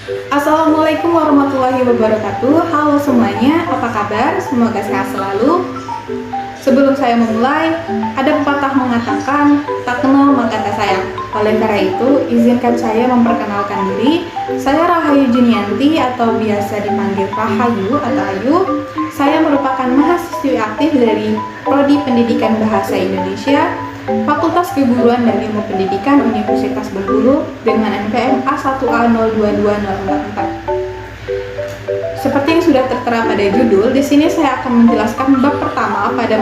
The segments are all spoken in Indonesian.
Assalamualaikum warahmatullahi wabarakatuh. Halo semuanya, apa kabar? Semoga sehat selalu. Sebelum saya memulai, ada pepatah mengatakan, tak kenal maka tak sayang. Oleh karena itu, izinkan saya memperkenalkan diri. Saya Rahayu Junianti atau biasa dipanggil Rahayu atau Ayu. Saya merupakan mahasiswi aktif dari Prodi Pendidikan Bahasa Indonesia, Fakultas Keguruan dan Ilmu Pendidikan Universitas Bengkulu dengan NPM A1A022044. Seperti yang sudah tertera pada judul, di sini saya akan menjelaskan bab pertama pada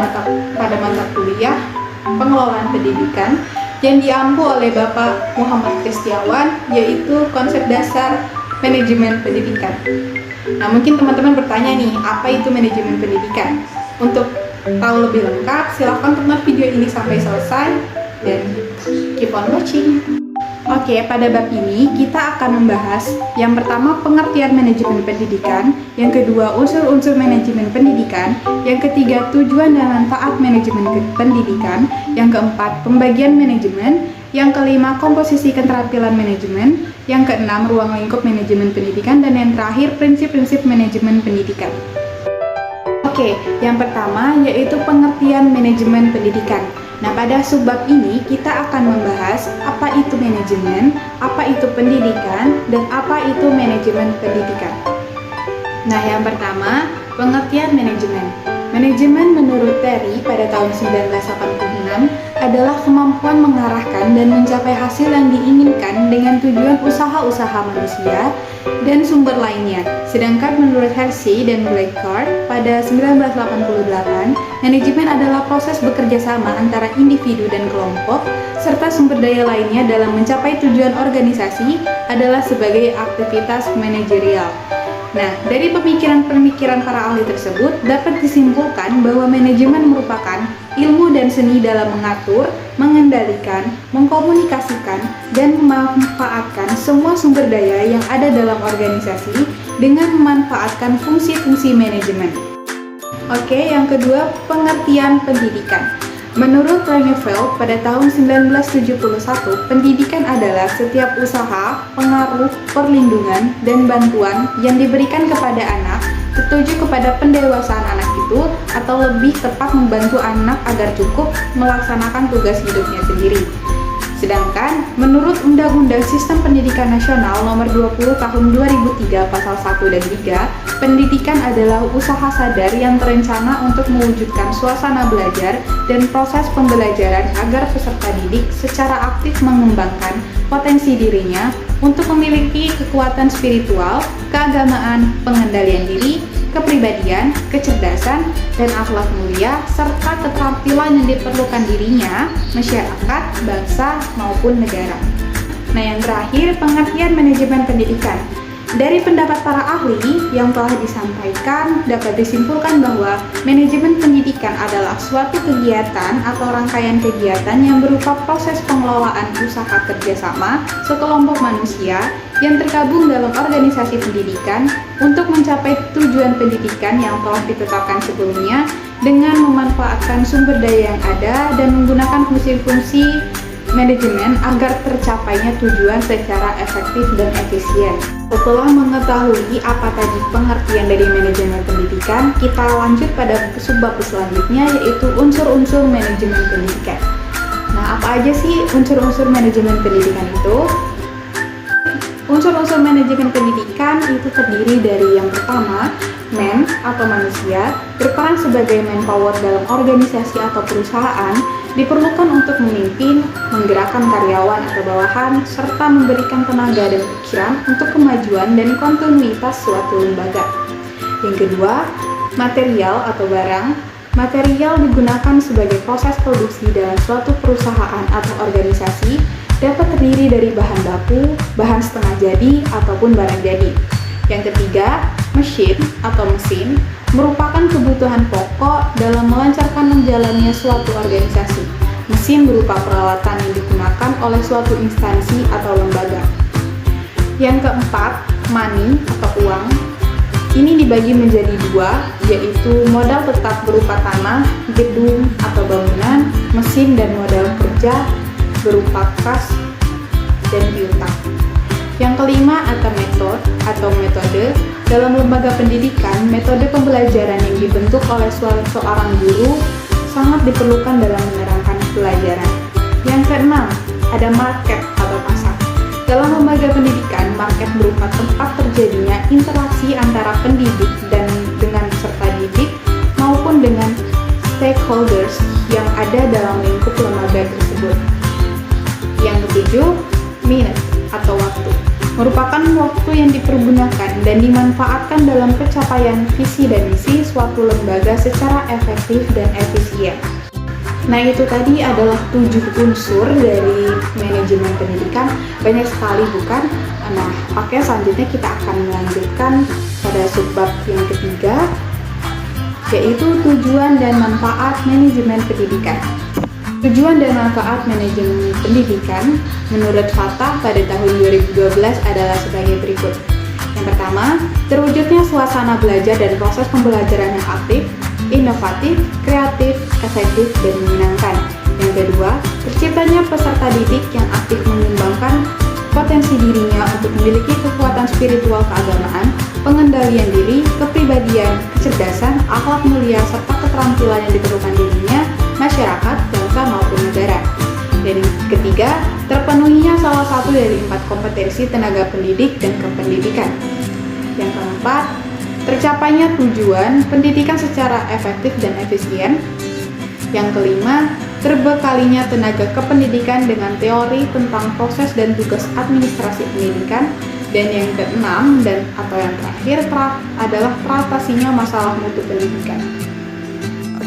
mata kuliah Pengelolaan Pendidikan yang diampu oleh Bapak Muhammad Kristiawan, yaitu konsep dasar manajemen pendidikan. Nah, mungkin teman-teman bertanya nih, apa itu manajemen pendidikan? Untuk tahu lebih lengkap, silahkan tonton video ini sampai selesai dan keep on watching. Oke, pada bab ini kita akan membahas yang pertama pengertian manajemen pendidikan, yang kedua unsur-unsur manajemen pendidikan, yang ketiga tujuan dan manfaat manajemen pendidikan, yang keempat pembagian manajemen, yang kelima komposisi keterampilan manajemen, yang keenam ruang lingkup manajemen pendidikan, dan yang terakhir prinsip-prinsip manajemen pendidikan. Oke, yang pertama yaitu pengertian manajemen pendidikan. Nah, pada subbab ini kita akan membahas apa itu manajemen, apa itu pendidikan, dan apa itu manajemen pendidikan. Nah, yang pertama, pengertian manajemen. Manajemen menurut Terry pada tahun 1986 adalah kemampuan mengarahkan dan mencapai hasil yang diinginkan dengan tujuan usaha-usaha manusia dan sumber lainnya. Sedangkan menurut Hersey dan Blackard pada 1988, manajemen adalah proses bekerja sama antara individu dan kelompok serta sumber daya lainnya dalam mencapai tujuan organisasi adalah sebagai aktivitas manajerial. Nah, dari pemikiran-pemikiran para ahli tersebut dapat disimpulkan bahwa manajemen merupakan ilmu dan seni dalam mengatur, mengendalikan, mengkomunikasikan, dan memanfaatkan semua sumber daya yang ada dalam organisasi dengan memanfaatkan fungsi-fungsi manajemen. Oke, yang kedua, pengertian pendidikan. Menurut Langeveld pada tahun 1971, pendidikan adalah setiap usaha, pengaruh, perlindungan, dan bantuan yang diberikan kepada anak tertuju kepada pendewasaan anak itu, atau lebih tepat membantu anak agar cukup melaksanakan tugas hidupnya sendiri. Sedangkan menurut Undang-Undang Sistem Pendidikan Nasional Nomor 20 Tahun 2003 Pasal 1 dan 3, pendidikan adalah usaha sadar yang terencana untuk mewujudkan suasana belajar dan proses pembelajaran agar peserta didik secara aktif mengembangkan potensi dirinya untuk memiliki kekuatan spiritual, keagamaan, pengendalian diri, kepribadian, kecerdasan, dan akhlak mulia, serta keterampilan yang diperlukan dirinya, masyarakat, bangsa, maupun negara. Nah, yang terakhir, pengertian manajemen pendidikan. Dari pendapat para ahli yang telah disampaikan, dapat disimpulkan bahwa manajemen pendidikan adalah suatu kegiatan atau rangkaian kegiatan yang berupa proses pengelolaan usaha kerjasama sekelompok manusia yang tergabung dalam organisasi pendidikan untuk mencapai tujuan pendidikan yang telah ditetapkan sebelumnya dengan memanfaatkan sumber daya yang ada dan menggunakan fungsi-fungsi manajemen agar tercapainya tujuan secara efektif dan efisien. Setelah mengetahui apa tadi pengertian dari manajemen pendidikan, kita lanjut pada subbab selanjutnya, yaitu unsur-unsur manajemen pendidikan. Nah, apa aja sih unsur-unsur manajemen pendidikan itu? Unsur-unsur manajemen pendidikan itu terdiri dari yang pertama, man atau manusia, berperan sebagai manpower dalam organisasi atau perusahaan, diperlukan untuk memimpin, menggerakkan karyawan atau bawahan, serta memberikan tenaga dan pikiran untuk kemajuan dan kontinuitas suatu lembaga. Yang kedua, material atau barang. Material digunakan sebagai proses produksi dalam suatu perusahaan atau organisasi, dapat terdiri dari bahan baku, bahan setengah jadi, ataupun barang jadi. Yang ketiga, mesin atau mesin merupakan kebutuhan pokok dalam melancarkan menjalannya suatu organisasi. Mesin berupa peralatan yang digunakan oleh suatu instansi atau lembaga. Yang keempat, money atau uang. Ini dibagi menjadi dua, yaitu modal tetap berupa tanah, gedung atau bangunan, mesin dan modal kerja berupa kas dan piutang. Yang kelima atau metode. dalam lembaga pendidikan, metode pembelajaran yang dibentuk oleh seorang guru sangat diperlukan dalam menerangkan pelajaran. Yang keenam, ada market atau pasar. Dalam lembaga pendidikan, market berupa tempat terjadinya interaksi antara pendidik dan dengan peserta didik maupun dengan stakeholders yang ada dalam lingkup lembaga tersebut. Yang ketujuh, minute atau waktu. Merupakan waktu yang dipergunakan dan dimanfaatkan dalam pencapaian visi dan misi suatu lembaga secara efektif dan efisien. Nah, itu tadi adalah 7 unsur dari manajemen pendidikan. Banyak sekali, bukan? Nah, oke, selanjutnya kita akan melanjutkan pada subbab yang ketiga, yaitu tujuan dan manfaat manajemen pendidikan. Tujuan dan manfaat manajemen pendidikan menurut Fatah pada tahun 2012 adalah sebagai berikut. Yang pertama, terwujudnya suasana belajar dan proses pembelajaran yang aktif, inovatif, kreatif, efektif, dan menyenangkan. Yang kedua, terciptanya peserta didik yang aktif mengembangkan potensi dirinya untuk memiliki kekuatan spiritual keagamaan, pengendalian diri, kepribadian, kecerdasan, akhlak mulia, serta keterampilan yang diperlukan dirinya, masyarakat, bangsa, maupun negara. Dan yang ketiga, terpenuhinya salah satu dari 4 kompetensi tenaga pendidik dan kependidikan. Yang keempat, tercapainya tujuan pendidikan secara efektif dan efisien. Yang kelima, terbekalinya tenaga kependidikan dengan teori tentang proses dan tugas administrasi pendidikan. Dan yang keenam atau yang terakhir adalah teratasinya masalah mutu pendidikan.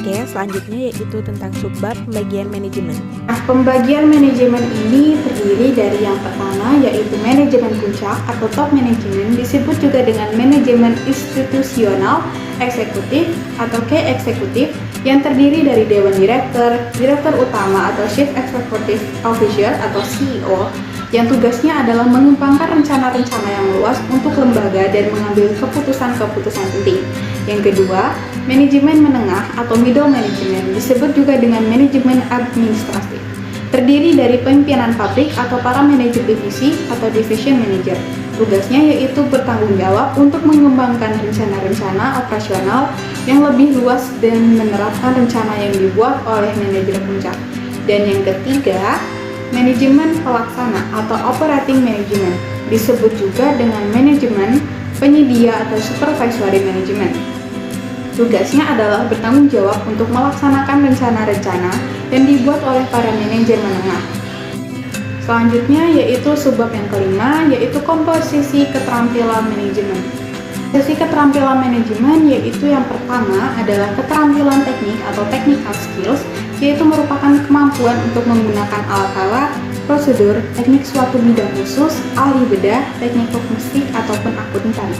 Oke, selanjutnya yaitu tentang subbab pembagian manajemen. Nah, pembagian manajemen ini terdiri dari yang pertama yaitu manajemen puncak atau top manajemen, disebut juga dengan manajemen institusional, eksekutif atau key eksekutif, yang terdiri dari dewan direktur, direktur utama atau chief executive officer atau CEO, yang tugasnya adalah mengembangkan rencana-rencana yang luas untuk lembaga dan mengambil keputusan-keputusan penting. Yang kedua, manajemen menengah atau middle management, disebut juga dengan manajemen administratif, terdiri dari pimpinan pabrik atau para manajer divisi atau division manager. Tugasnya yaitu bertanggung jawab untuk mengembangkan rencana-rencana operasional yang lebih luas dan menerapkan rencana yang dibuat oleh manajer puncak. Dan yang ketiga, manajemen pelaksana atau operating management, disebut juga dengan manajemen penyedia atau supervisory management. Tugasnya adalah bertanggung jawab untuk melaksanakan rencana-rencana yang dibuat oleh para manajer menengah. Selanjutnya yaitu subbab yang kelima, yaitu komposisi keterampilan manajemen. Komposisi keterampilan manajemen yaitu yang pertama adalah keterampilan teknik atau technical skills, yaitu merupakan kemampuan untuk menggunakan alat-alat, prosedur, teknik suatu bidang khusus, ahli bedah, teknik musik, ataupun akuntan.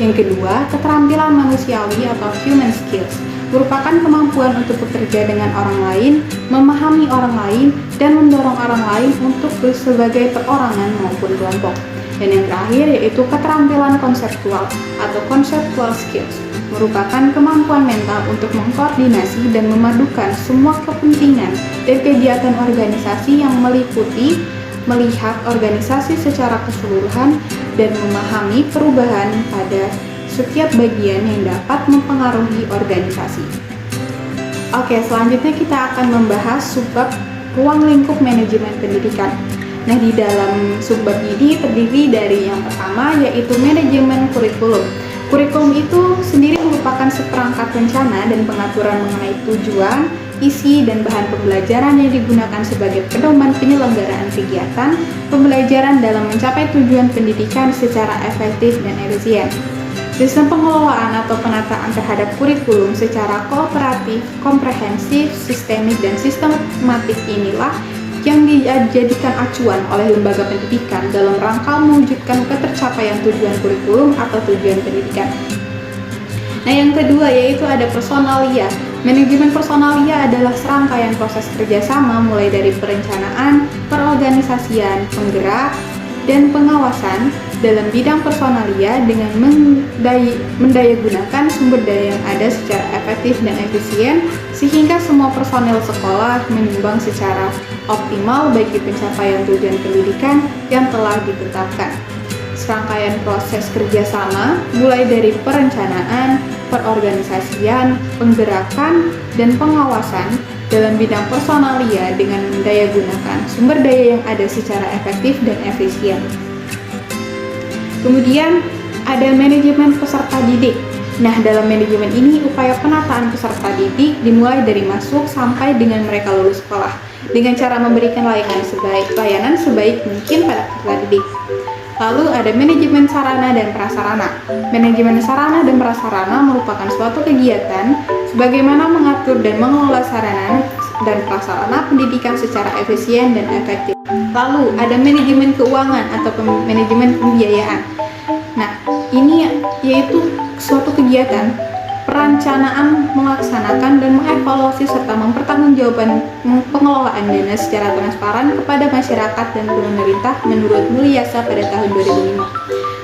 Yang kedua, keterampilan manusiawi atau human skills, merupakan kemampuan untuk bekerja dengan orang lain, memahami orang lain, dan mendorong orang lain untuk sebagai perorangan maupun kelompok. Dan yang terakhir yaitu keterampilan konseptual atau conceptual skills, merupakan kemampuan mental untuk mengkoordinasi dan memadukan semua kepentingan dan kegiatan organisasi yang meliputi melihat organisasi secara keseluruhan dan memahami perubahan pada setiap bagian yang dapat mempengaruhi organisasi. Oke, selanjutnya kita akan membahas subbab ruang lingkup manajemen pendidikan. Nah, di dalam subbab ini terdiri dari yang pertama yaitu manajemen kurikulum. Kurikulum itu sendiri merupakan seperangkat rencana dan pengaturan mengenai tujuan, isi, dan bahan pembelajaran yang digunakan sebagai pedoman penyelenggaraan kegiatan pembelajaran dalam mencapai tujuan pendidikan secara efektif dan efisien. Sistem pengelolaan atau penataan terhadap kurikulum secara kooperatif, komprehensif, sistemik, dan sistematik inilah yang dijadikan acuan oleh lembaga pendidikan dalam rangka mewujudkan ketercapaian tujuan kurikulum atau tujuan pendidikan. Nah, yang kedua yaitu ada personalia. Manajemen personalia adalah serangkaian proses kerjasama mulai dari perencanaan, perorganisasian, penggerak, dan pengawasan dalam bidang personalia dengan mendayagunakan sumber daya yang ada secara efektif dan efisien sehingga semua personel sekolah menyumbang secara optimal bagi pencapaian tujuan pendidikan yang telah ditetapkan. serangkaian proses kerjasama, mulai dari perencanaan, perorganisasian, penggerakan, dan pengawasan dalam bidang personalia dengan mendaya gunakan sumber daya yang ada secara efektif dan efisien. Kemudian ada manajemen peserta didik. Nah, dalam manajemen ini upaya penataan peserta didik dimulai dari masuk sampai dengan mereka lulus sekolah dengan cara memberikan layanan sebaik mungkin pada peserta didik. Lalu ada manajemen sarana dan prasarana. Manajemen sarana dan prasarana merupakan suatu kegiatan sebagaimana mengatur dan mengelola sarana dan prasarana pendidikan secara efisien dan efektif. Lalu ada manajemen keuangan atau manajemen pembiayaan. Nah, ini yaitu suatu kegiatan perencanaan, melaksanakan, dan mengevaluasi serta mempertanggungjawabkan pengelolaan dana secara transparan kepada masyarakat dan pemerintah menurut Mulyasa pada tahun 2005.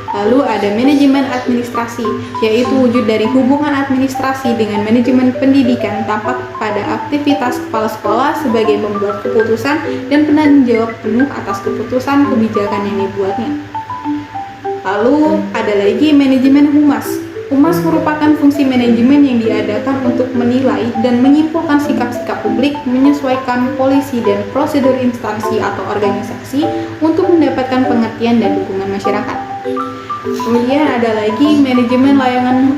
Lalu ada manajemen administrasi, yaitu wujud dari hubungan administrasi dengan manajemen pendidikan tampak pada aktivitas kepala sekolah sebagai membuat keputusan dan penanggung jawab penuh atas keputusan kebijakan yang dibuatnya. Lalu ada lagi manajemen humas. Humas merupakan fungsi manajemen yang diadakan untuk menilai dan menyimpulkan sikap-sikap publik, menyesuaikan polisi dan prosedur instansi atau organisasi untuk mendapatkan pengertian dan dukungan masyarakat. Kemudian ada lagi manajemen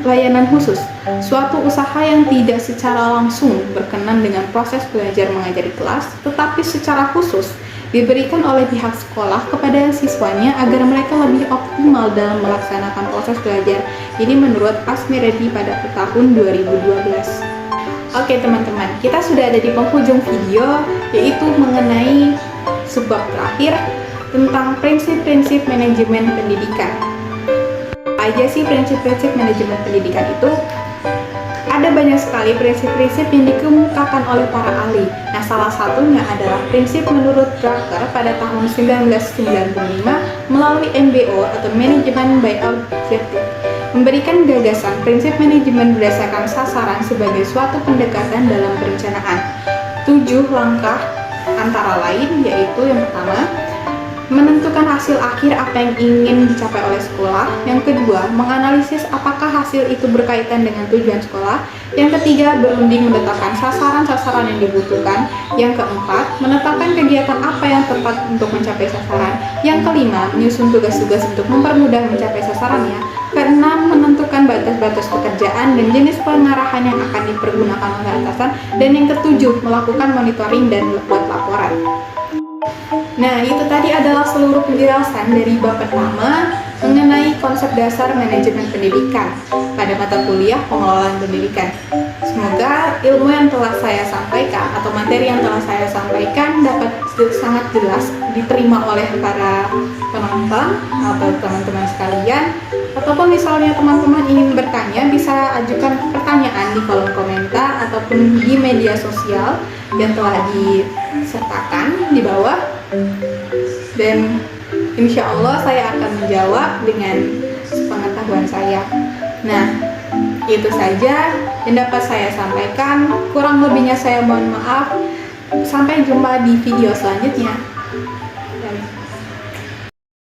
layanan khusus, suatu usaha yang tidak secara langsung berkenan dengan proses belajar mengajar di kelas, tetapi secara khusus diberikan oleh pihak sekolah kepada siswanya agar mereka lebih optimal dalam melaksanakan proses belajar. Ini menurut Asmiredi pada tahun 2012. Oke teman-teman, kita sudah ada di penghujung video, yaitu mengenai subbab terakhir tentang prinsip-prinsip manajemen pendidikan. Apa aja sih prinsip-prinsip manajemen pendidikan itu? Ada banyak sekali prinsip-prinsip yang dikemukakan oleh para ahli. Nah, salah satunya adalah prinsip menurut Drucker pada tahun 1995 melalui MBO atau Management by Objective, memberikan gagasan prinsip manajemen berdasarkan sasaran sebagai suatu pendekatan dalam perencanaan. 7 langkah antara lain yaitu yang pertama, menentukan hasil akhir apa yang ingin dicapai oleh sekolah. Yang kedua, menganalisis apakah hasil itu berkaitan dengan tujuan sekolah. Yang ketiga, berunding menetapkan sasaran-sasaran yang dibutuhkan. Yang keempat, menetapkan kegiatan apa yang tepat untuk mencapai sasaran. Yang kelima, menyusun tugas-tugas untuk mempermudah mencapai sasarannya. Keenam, menentukan batas-batas pekerjaan dan jenis pengarahan yang akan dipergunakan oleh atasan. Dan yang ketujuh, melakukan monitoring dan membuat laporan. Nah, itu tadi adalah seluruh penjelasan dari bab pertama mengenai konsep dasar manajemen pendidikan pada mata kuliah pengelolaan pendidikan. Semoga ilmu yang telah saya sampaikan atau materi yang telah saya sampaikan dapat sangat jelas diterima oleh para penonton atau teman-teman sekalian. Ataupun misalnya teman-teman ingin bertanya, bisa ajukan pertanyaan di kolom komentar ataupun di media sosial yang telah disertakan di bawah. Dan insya Allah saya akan menjawab dengan sepengetahuan saya. Nah, itu saja yang dapat saya sampaikan. Kurang lebihnya saya mohon maaf. Sampai jumpa di video selanjutnya.